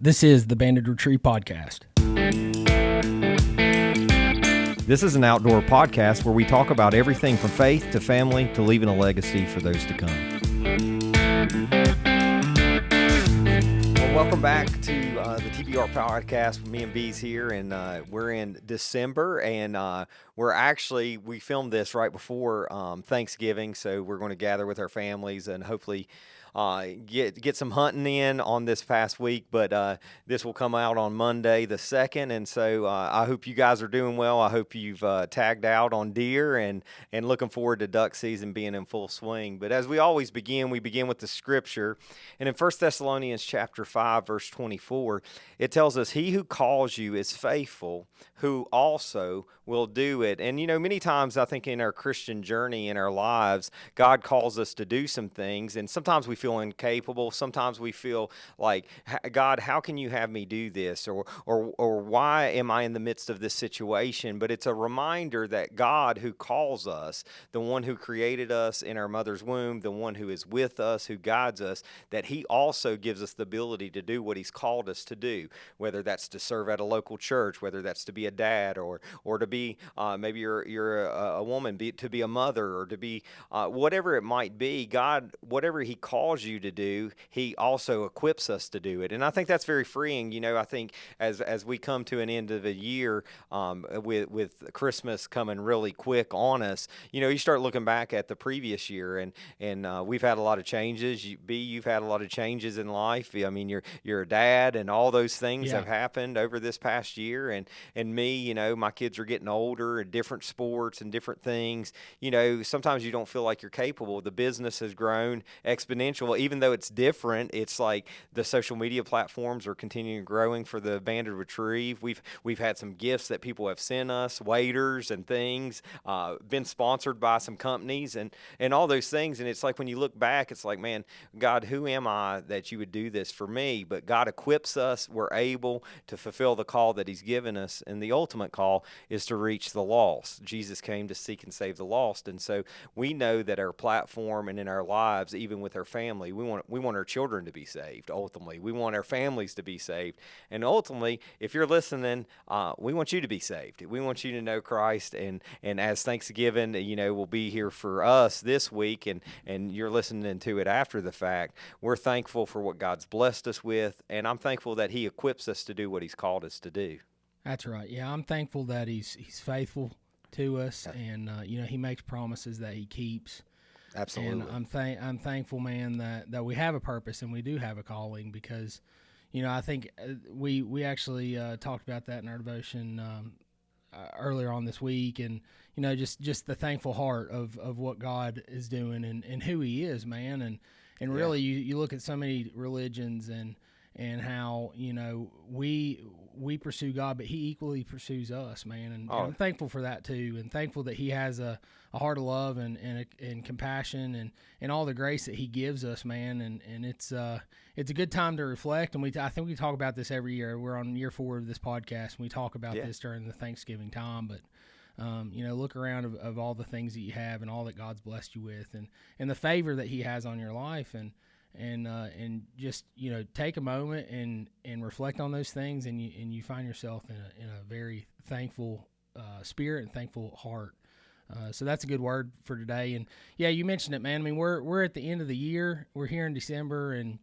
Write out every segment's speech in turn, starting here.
This is the Banded Retreat Podcast. This is an outdoor podcast where we talk about everything from faith to family to leaving a legacy for those to come. Well, welcome back to the TBR podcast with me and Bees here, and we're in December, and we filmed this right before Thanksgiving, so we're going to gather with our families and hopefully get some hunting in on this past week, but this will come out on Monday the 2nd, and so I hope you guys are doing well. I hope you've tagged out on deer and looking forward to duck season being in full swing. But as we always begin, we begin with the scripture, and in 1 Thessalonians chapter 5, verse 24, it tells us, "He who calls you is faithful, who also will do it." And, you know, many times I think in our Christian journey, in our lives, God calls us to do some things, and sometimes we feel incapable. Sometimes we feel like, God, how can you have me do this? Or why am I in the midst of this situation? But it's a reminder that God who calls us, the one who created us in our mother's womb, the one who is with us, who guides us, that he also gives us the ability to do what he's called us to do, whether that's to serve at a local church, whether that's to be a dad, or to be, maybe you're a woman, to be a mother, or to be whatever it might be. God, whatever he calls you to do, he also equips us to do it. And I think that's very freeing. You know, I think as we come to an end of the year, with Christmas coming really quick on us, you know, you start looking back at the previous year, and we've had a lot of changes. You've had a lot of changes in life. I mean, you're a dad, and all those things have happened over this past year. And me, you know, my kids are getting older, and different sports and different things. You know, sometimes you don't feel like you're capable. The business has grown exponential. Even though it's different, it's like the social media platforms are continuing growing for the Banded Retrieve. We've had some gifts that people have sent us, waders and things, been sponsored by some companies and all those things. And it's like when you look back, it's like, man, God, who am I that you would do this for me? But God equips us. We're able to fulfill the call that he's given us. And the ultimate call is to reach the lost. Jesus came to seek and save the lost. And so we know that our platform and in our lives, even with our family, we want our children to be saved. Ultimately, we want our families to be saved. And ultimately, if you're listening, we want you to be saved. We want you to know Christ. And as Thanksgiving, you know, will be here for us this week, and you're listening to it after the fact, we're thankful for what God's blessed us with, and I'm thankful that he equips us to do what he's called us to do. That's right. Yeah, I'm thankful that he's faithful to us, and you know, he makes promises that he keeps. Absolutely. And I'm thankful, man, that we have a purpose and we do have a calling, because, you know, I think we actually talked about that in our devotion earlier on this week, and, you know, just the thankful heart of what God is doing and who he is, man, and really you look at so many religions and how, you know, we pursue God, but he equally pursues us, man. And I'm thankful for that too, and thankful that he has a heart of love and compassion and all the grace that he gives us, man. And it's a good time to reflect. And I think we talk about this every year. We're on year 4 of this podcast, and we talk about this during the Thanksgiving time. But you know, look around of all the things that you have and all that God's blessed you with, and the favor that he has on your life, and just, you know, take a moment and reflect on those things, and you find yourself in a very thankful spirit and thankful heart. So that's a good word for today. And yeah, you mentioned it, man. I mean, we're at the end of the year. We're here in December, and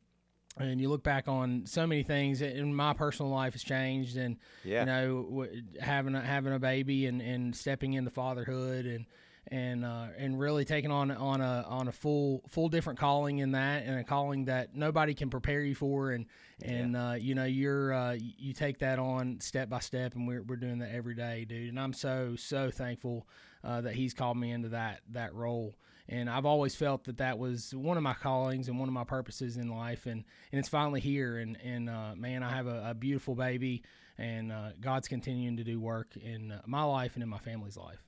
you look back on so many things. In my personal life has changed, and you know, having a baby and stepping into fatherhood and really taking on a full different calling in that, and a calling that nobody can prepare you for, and you know, you take that on step by step, and we're doing that every day, dude. And I'm so thankful that he's called me into that role. And I've always felt that was one of my callings and one of my purposes in life, and it's finally here. And man, I have a beautiful baby, and God's continuing to do work in my life and in my family's life.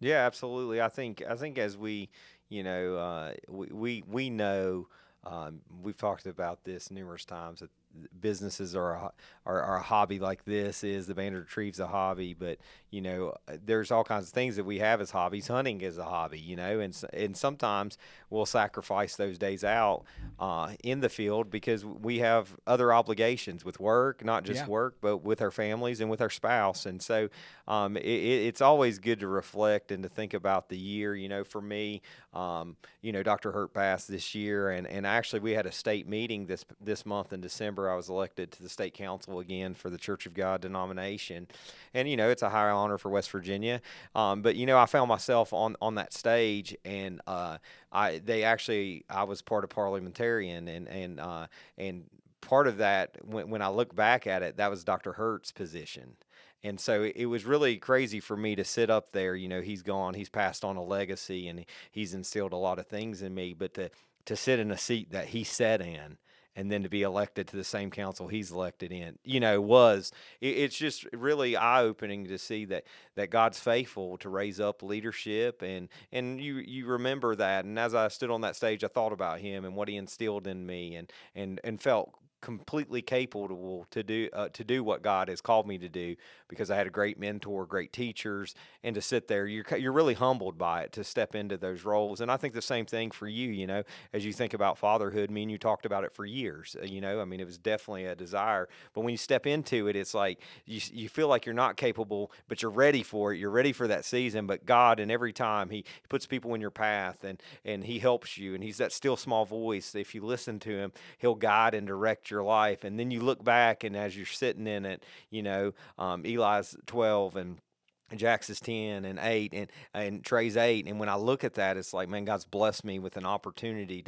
Yeah, absolutely. I think as we, you know, we know, we've talked about this numerous times, businesses are a hobby like this is. The Banded Retrieve's a hobby, but there's all kinds of things that we have as hobbies. Hunting is a hobby, and sometimes we'll sacrifice those days out in the field because we have other obligations with work, not just work, but with our families and with our spouse. And so it's always good to reflect and to think about the year. For me, Dr. Hurt passed this year, and actually we had a state meeting this month in December. I was elected to the state council again for the Church of God denomination, and it's a high honor for West Virginia. But I found myself on that stage, and I was part of parliamentarian, and part of that, when I look back at it, that was Dr. Hurt's position. And so it was really crazy for me to sit up there. He's gone, he's passed on a legacy, and he's instilled a lot of things in me. But to sit in a seat that he sat in, and then to be elected to the same council he's elected in, it's just really eye-opening to see that God's faithful to raise up leadership, and you remember that. And as I stood on that stage, I thought about him and what he instilled in me, and felt completely capable to do what God has called me to do, because I had a great mentor, great teachers, and to sit there, you're really humbled by it, to step into those roles. And I think the same thing for you, as you think about fatherhood. Me and you talked about it for years, it was definitely a desire, but when you step into it, it's like you feel like you're not capable, but you're ready for it. You're ready for that season. But God, and every time he puts people in your path, and he helps you, and he's that still small voice. If you listen to him, he'll guide and direct your life. And then you look back, and as you're sitting in it, Eli's 12 and Jax is 10 and 8 and Trey's 8. And when I look at that, it's like, man, God's blessed me with an opportunity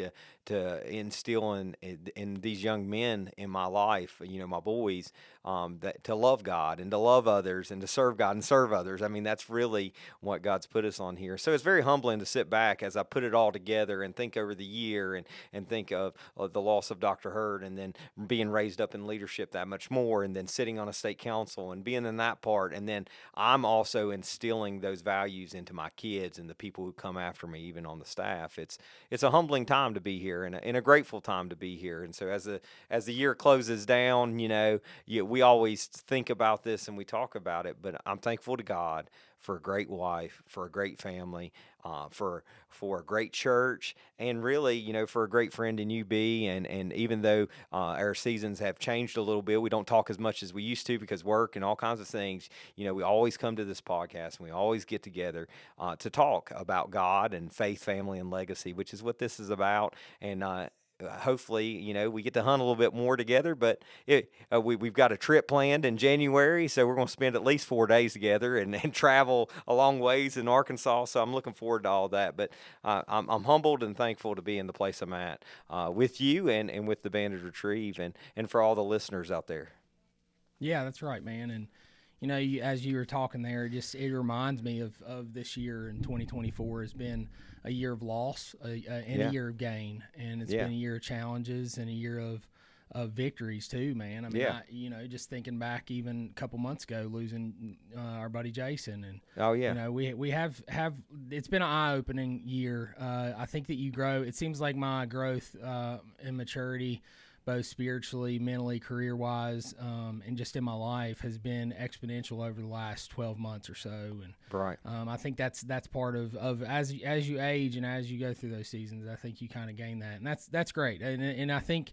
to instill in these young men in my life, my boys, that to love God and to love others and to serve God and serve others. That's really what God's put us on here. So it's very humbling to sit back as I put it all together and think over the year, and think of the loss of Dr. Hurd, and then being raised up in leadership that much more, and then sitting on a state council and being in that part. And then I'm also instilling those values into my kids and the people who come after me, even on the staff. It's a humbling time to be here, and a grateful time to be here. And so as the year closes down, we always think about this and we talk about it, but I'm thankful to God for a great wife, for a great family, for a great church, and really, for a great friend in UB. And even though our seasons have changed a little bit, we don't talk as much as we used to because work and all kinds of things. We always come to this podcast, and we always get together to talk about God and faith, family, and legacy, which is what this is about. And hopefully, we get to hunt a little bit more together, but we've got a trip planned in January, so we're going to spend at least 4 days together and travel a long ways in Arkansas. So I'm looking forward to all that. But I'm humbled and thankful to be in the place I'm at with you and with the Banded Retrieve, and for all the listeners out there. Yeah, that's right, man. And as you were talking there, it reminds me of this year in 2024 has been a year of loss and a year of gain, and it's been a year of challenges and a year of victories too, man. Just thinking back even a couple months ago, losing our buddy Jason, and we have it's been an eye-opening year. I think that you grow. It seems like my growth and maturity, both spiritually, mentally, career-wise, and just in my life, has been exponential over the last 12 months or so. And right, I think that's part of as you age and as you go through those seasons, I think you kind of gain that, and that's great. And I think,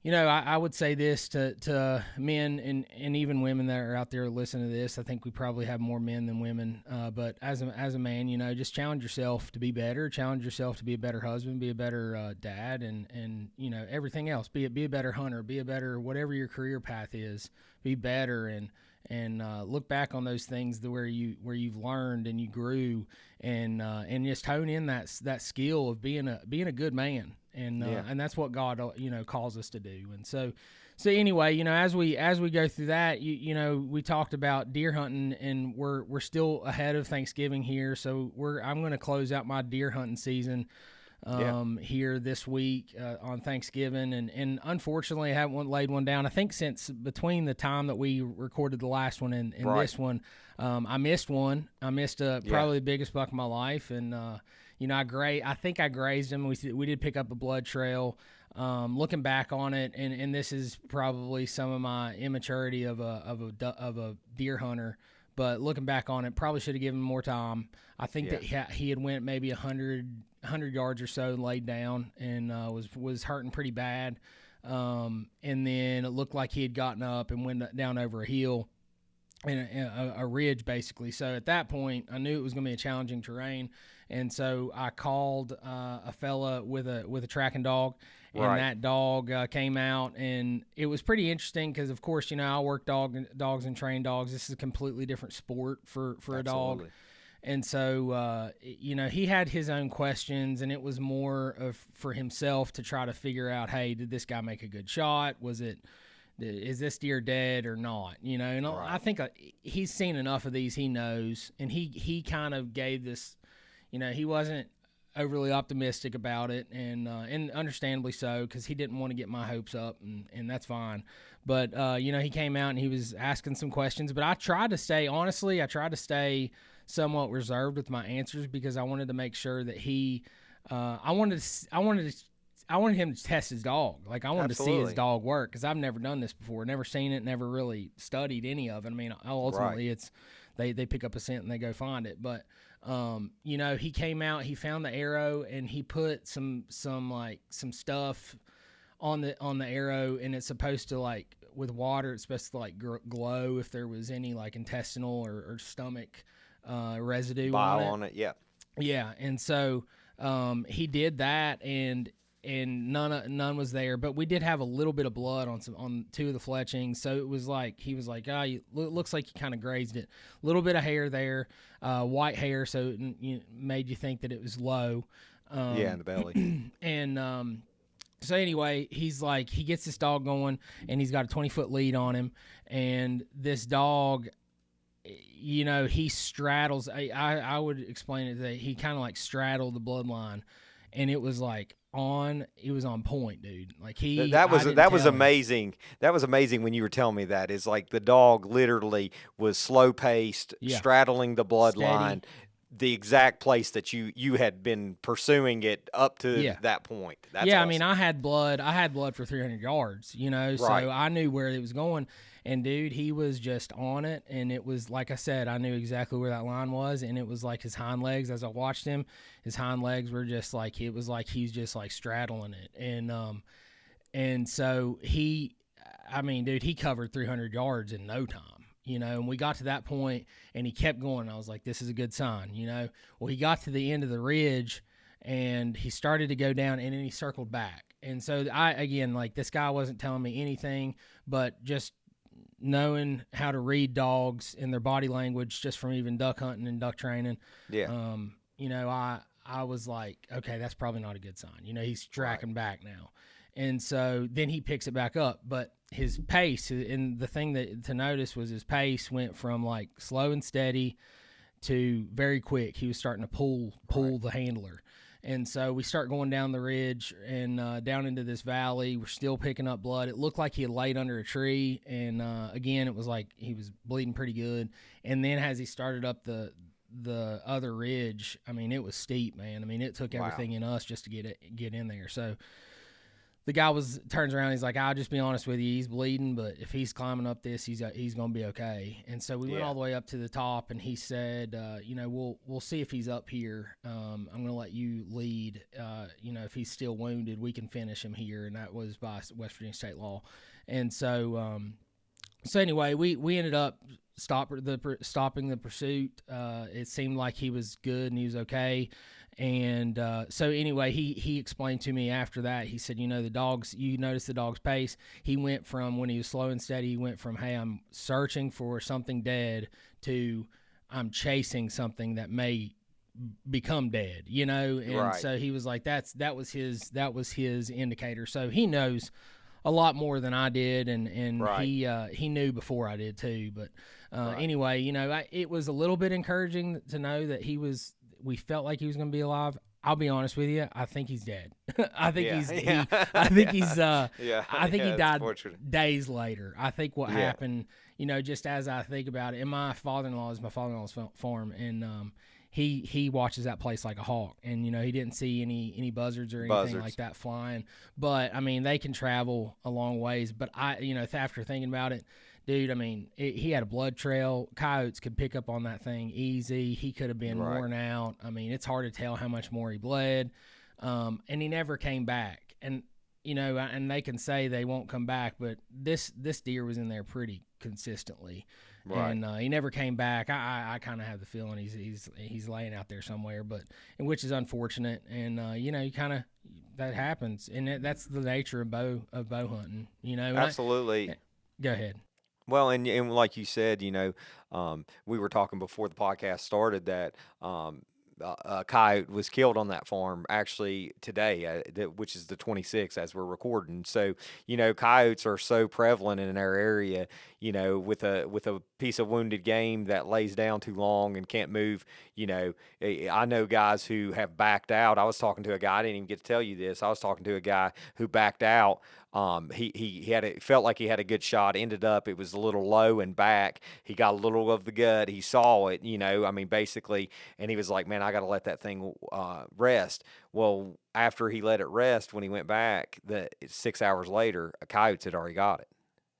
I would say this to men and even women that are out there listening to this. I think we probably have more men than women. But as a man, just challenge yourself to be better. Challenge yourself to be a better husband, be a better dad, and everything else. Be a better hunter. Be a better whatever your career path is. Be better and look back on those things where you've learned and you grew, and just hone in that skill of being a good man. And that's what God calls us to do. And so anyway, as we go through that, we talked about deer hunting, and we're still ahead of Thanksgiving here. So I'm going to close out my deer hunting season here this week on Thanksgiving, and unfortunately I haven't laid one down. I think since between the time that we recorded the last one and right. This one, I missed one. I missed probably the biggest buck of my life, and I think I grazed him. We did pick up a blood trail. Looking back on it, and this is probably some of my immaturity of a deer hunter, but looking back on it, probably should have given him more time. I think that he had went maybe 100 yards or so and laid down, and was hurting pretty bad. And then it looked like he had gotten up and went down over a hill and a ridge, basically. So at that point, I knew it was going to be a challenging terrain, and so I called a fella with a tracking dog, and that dog came out, and it was pretty interesting because, of course, I work dogs and train dogs. This is a completely different sport for a dog. And so, he had his own questions, and it was more of for himself to try to figure out, hey, did this guy make a good shot? Is this deer dead or not? And I think he's seen enough of these. He knows, and he kind of gave this, he wasn't overly optimistic about it, and understandably so, because he didn't want to get my hopes up, and that's fine. But, he came out and he was asking some questions, but I tried to stay somewhat reserved with my answers because I wanted to make sure that I wanted him to test his dog. Like, I wanted to see his dog work because I've never done this before, never seen it, never really studied any of it. I mean, ultimately it's they pick up a scent and they go find it. But, he came out, he found the arrow, and he put some stuff on the arrow, and it's supposed to, like, with water, it's supposed to, like, glow if there was any, like, intestinal or stomach residue on it. Yeah. And so he did that, and none was there, but we did have a little bit of blood on two of the fletchings. So it was like, he was like, looks like you kind of grazed it. A little bit of hair there, white hair, so it made you think that it was low. In the belly. And so anyway, he's like, he gets this dog going, and he's got a 20-foot lead on him, and this dog, he straddles. I would explain it that he kind of like straddled the bloodline, and it was like it was on point, dude. Like that was amazing. That was amazing when you were telling me that. Is like the dog literally was slow paced, straddling the bloodline, the exact place that you had been pursuing it up to that point. That's awesome. I mean, I had blood for 300 yards, so I knew where it was going. And, dude, he was just on it, and it was, like I said, I knew exactly where that line was, and it was like his hind legs. As I watched him, his hind legs were just like, it was like he's just, like, straddling it. And so he covered 300 yards in no time, and we got to that point, and he kept going. I was like, this is a good sign, Well, he got to the end of the ridge, and he started to go down, and then he circled back. And so, this guy wasn't telling me anything, but just knowing how to read dogs and their body language just from even duck hunting and duck training. I was like, okay, that's probably not a good sign. He's tracking back now. And so then he picks it back up, but his pace, and the thing to notice was his pace went from like slow and steady to very quick. He was starting to pull the handler. And so we start going down the ridge and down into this valley. We're still picking up blood. It looked like he had laid under a tree. And, again, it was like he was bleeding pretty good. And then as he started up the other ridge, I mean, it was steep, man. I mean, it took everything in us just to get in there. So the guy turns around. He's like, I'll just be honest with you. He's bleeding, but if he's climbing up this, he's going to be okay. And so we went all the way up to the top, and he said, we'll see if he's up here. I'm going to let you lead. If he's still wounded, we can finish him here. And that was by West Virginia state law. And so, anyway, we ended up stopping the pursuit. It seemed like he was good and he was okay. And so anyway, he explained to me after that. He said, you notice the dog's pace. He went from, when he was slow and steady, he went from, hey, I'm searching for something dead, to I'm chasing something that may become dead, And so he was like, that was his indicator. So he knows a lot more than I did, and he knew before I did too. But anyway, it was a little bit encouraging to know that we felt like he was going to be alive. I'll be honest with you. I think he's dead. I think he died days later. I think what happened, just as I think about it, and my father-in-law's farm, and he watches that place like a hawk, and he didn't see any buzzards or anything like that flying. But I mean, they can travel a long ways. But after thinking about it, dude, I mean, he had a blood trail. Coyotes could pick up on that thing easy. He could have been worn out. I mean, it's hard to tell how much more he bled. And he never came back. And and they can say they won't come back, but this deer was in there pretty consistently. Right. And he never came back. I kind of have the feeling he's laying out there somewhere, which is unfortunate. And you kind of, that happens, and that's the nature of bow hunting. Absolutely. Go ahead. Well, and like you said, we were talking before the podcast started that a coyote was killed on that farm actually today, which is the 26th as we're recording. So, coyotes are so prevalent in our area, with a piece of wounded game that lays down too long and can't move. I know guys who have backed out. I was talking to a guy, I didn't even get to tell you this. I was talking to a guy who backed out. He felt like he had a good shot. Ended up, it was a little low and back. He got a little of the gut. He saw it, I mean, basically, and he was like, man, I got to let that thing rest. Well, after he let it rest, when he went back, 6 hours later, a coyote had already got it.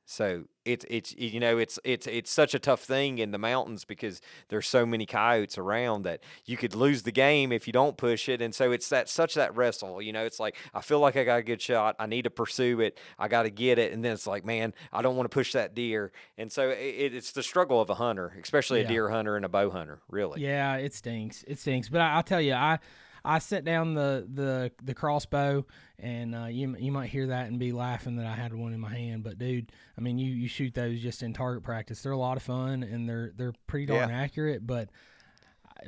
So it's such a tough thing in the mountains because there's so many coyotes around that you could lose the game if you don't push it. And so it's such that wrestle, it's like, I feel like I got a good shot. I need to pursue it. I got to get it. And then it's like, man, I don't want to push that deer. And so it's the struggle of a hunter, especially a deer hunter and a bow hunter, really. Yeah, it stinks. But I'll tell you, I set down the crossbow, and you might hear that and be laughing that I had one in my hand. But dude, I mean, you shoot those just in target practice. They're a lot of fun, and they're pretty darn accurate. But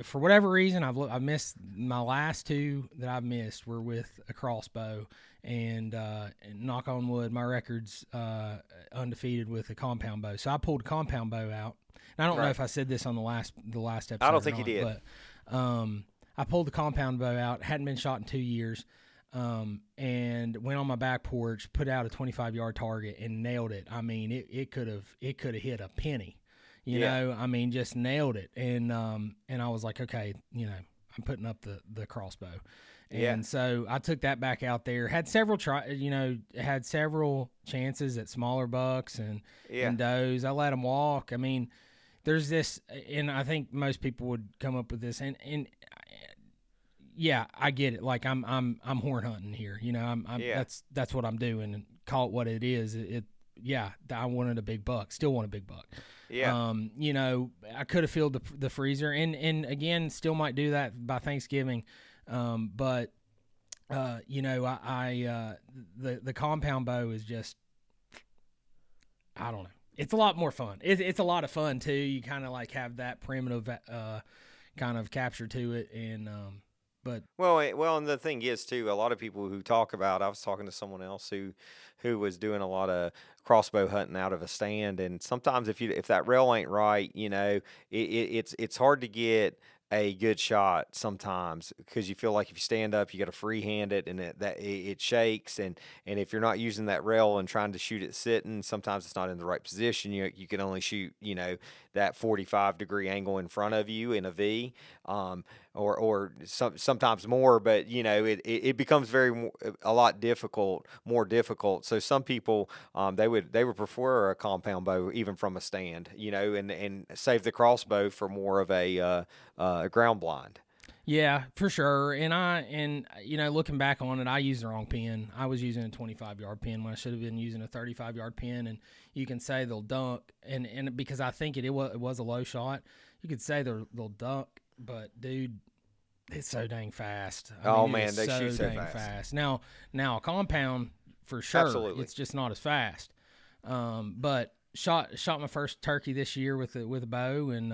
for whatever reason, I've missed my last two that I've missed were with a crossbow, and knock on wood, my record's undefeated with a compound bow. So I pulled a compound bow out. And I don't know if I said this on the last episode. I don't think you did. But I pulled the compound bow out, hadn't been shot in 2 years, and went on my back porch, put out a 25-yard target, and nailed it. I mean, it could have hit a penny, you know. I mean, just nailed it. And I was like, okay, I'm putting up the crossbow. And so I took that back out there. Had several chances at smaller bucks and does. I let them walk. I mean, there's this, and I think most people would come up with this, and yeah, I get it. Like I'm horn hunting here. That's what I'm doing, and call it what it is. I wanted a big buck. Still want a big buck. Yeah. I could have filled the freezer, and again, still might do that by Thanksgiving. But the compound bow is just, I don't know. It's a lot more fun. It's a lot of fun too. You kind of like have that primitive kind of capture to it, and but and the thing is too, a lot of people who talk about. I was talking to someone else who was doing a lot of crossbow hunting out of a stand, and sometimes if that rail ain't right, it's hard to get a good shot sometimes because you feel like if you stand up, you got to freehand it, and it shakes, and if you're not using that rail and trying to shoot it sitting, sometimes it's not in the right position. You can only shoot that 45-degree angle in front of you in a V, or sometimes more, but it becomes a lot more difficult. So some people they would prefer a compound bow even from a stand, and save the crossbow for more of a ground blind. Yeah, for sure. And looking back on it, I used the wrong pin. I was using a 25-yard pin when I should have been using a 35-yard pin. And you can say they'll dunk, and because I think it was a low shot, you could say they'll dunk. But dude, it's so dang fast. They shoot so fast. Now a compound for sure. Absolutely. It's just not as fast. But shot my first turkey this year with a bow, and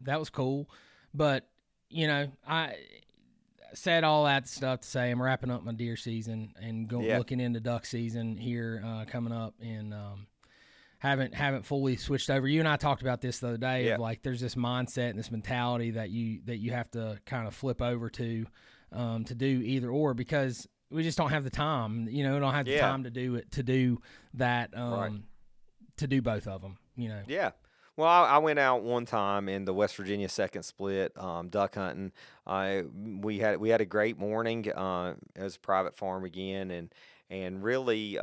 that was cool. But I said all that stuff to say I'm wrapping up my deer season and looking into duck season here coming up, and haven't fully switched over. You and I talked about this the other day of like there's this mindset and this mentality that you have to kind of flip over to do either or, because we just don't have the time. We don't have the time to do that, to do both of them. Yeah. Well, I went out one time in the West Virginia second split, duck hunting. We had a great morning. It was a private farm again, and really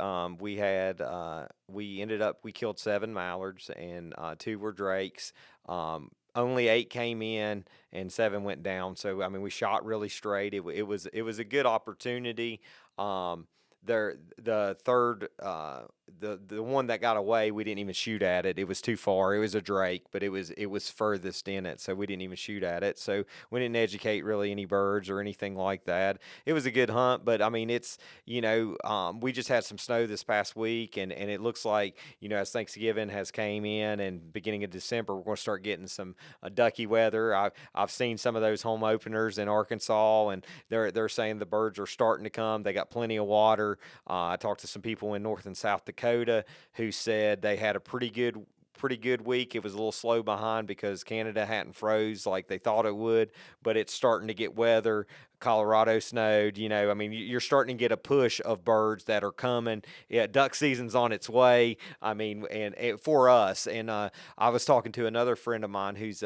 we killed 7 mallards, and 2 were drakes. Only 8 came in and 7 went down. So I mean, we shot really straight. It was a good opportunity. The third the one that got away, we didn't even shoot at it. It was too far. It was a drake, but it was furthest in it, so we didn't even shoot at it. So we didn't educate really any birds or anything like that. It was a good hunt, but I mean, it's we just had some snow this past week, and it looks like as Thanksgiving has came in and beginning of December, we're going to start getting some ducky weather. I've seen some of those home openers in Arkansas, and they're saying the birds are starting to come. They got plenty of water. I talked to some people in North and South Dakota who said they had a pretty good week. It was a little slow behind because Canada hadn't froze like they thought it would, but it's starting to get weather. Colorado snowed, I mean, you're starting to get a push of birds that are coming. Yeah, duck season's on its way. I mean, and for us, and I was talking to another friend of mine who's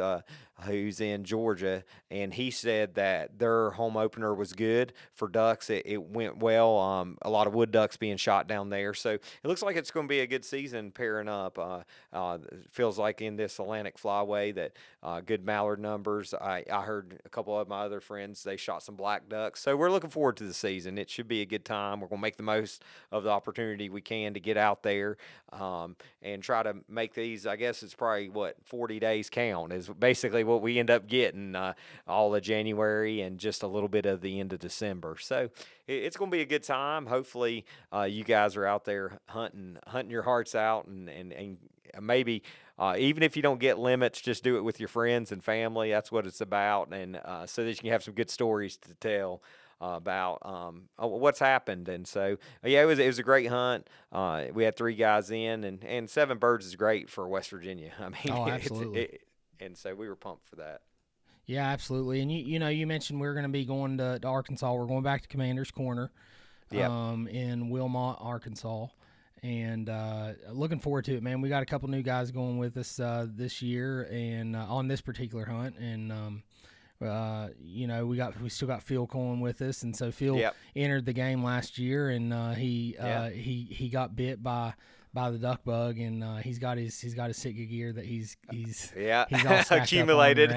in Georgia, and he said that their home opener was good for ducks. It went well. A lot of wood ducks being shot down there, so it looks like it's going to be a good season pairing up. Feels like in this Atlantic flyway that good mallard numbers. I heard a couple of my other friends, they shot some black ducks. So we're looking forward to the season. It should be a good time. We're going to make the most of the opportunity we can to get out there and try to make these, I guess it's probably 40 days count is basically what we end up getting all of January and just a little bit of the end of December. So it's going to be a good time. Hopefully you guys are out there hunting your hearts out, and maybe even if you don't get limits, just do it with your friends and family. That's what it's about, and so that you can have some good stories to tell about what's happened. And so, yeah, it was a great hunt. We had 3 guys in, and 7 birds is great for West Virginia. I mean, oh, absolutely. And so we were pumped for that. Yeah, absolutely. And you mentioned we're going to be going to Arkansas. We're going back to Commander's Corner, in Wilmot, Arkansas. And looking forward to it, man. We got a couple new guys going with us this year, and on this particular hunt. And we still got Phil going with us, and so Phil entered the game last year, and he got bit by the duck bug, and he's got his Sitka gear that he's all accumulated.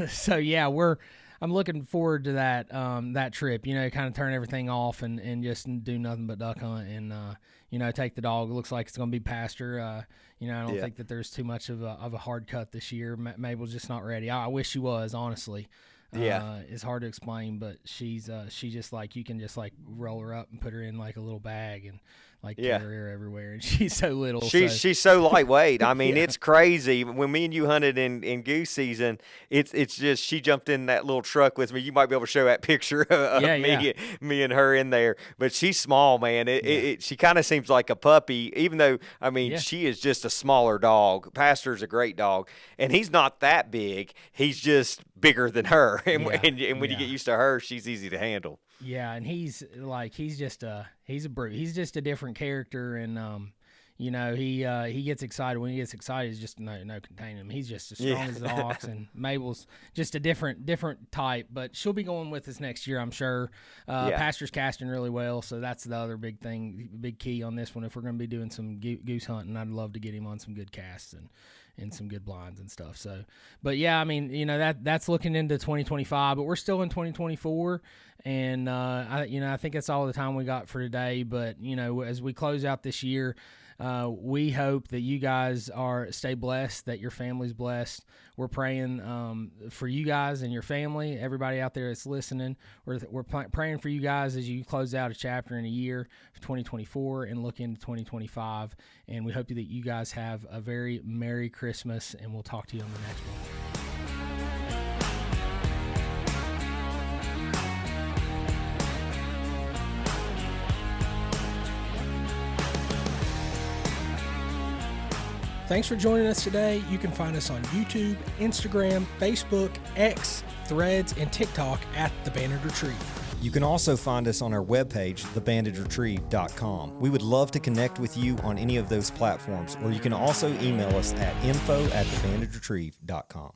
So yeah, I'm looking forward to that trip, kind of turn everything off and just do nothing but duck hunt and, take the dog. It looks like it's going to be pasture. I don't think that there's too much of a hard cut this year. Mabel's just not ready. I wish she was, honestly. It's hard to explain, but she's just like, you can just like roll her up and put her in like a little bag and like carry her everywhere, and she's so little. She's so lightweight. I mean, it's crazy. When me and you hunted in goose season, it's just she jumped in that little truck with me. You might be able to show that picture of me and her in there. But she's small, man. She kind of seems like a puppy, even though she is just a smaller dog. Pastor's a great dog, and he's not that big. He's just bigger than her, and when you get used to her, she's easy to handle. Yeah, and he's just a brute. He's just a different character, and he gets excited. When he gets excited, it's just no containing him. He's just as strong as an ox, and Mabel's just a different type. But she'll be going with us next year, I'm sure. Pastor's casting really well, so that's the other big key on this one. If we're going to be doing some goose hunting, I'd love to get him on some good casts and some good blinds and stuff. So, but yeah, I mean, that's looking into 2025, but we're still in 2024. And, I think that's all the time we got for today. But, as we close out this year, we hope that you guys stay blessed, that your family's blessed. We're praying for you guys and your family, everybody out there that's listening. We're praying for you guys as you close out a chapter in a year of 2024 and look into 2025. And we hope that you guys have a very Merry Christmas, and we'll talk to you on the next one. Thanks for joining us today. You can find us on YouTube, Instagram, Facebook, X, Threads, and TikTok at The Bannered Retrieve. You can also find us on our webpage, thebandageretrieve.com. We would love to connect with you on any of those platforms, or you can also email us at info@thebandageretrieve.com.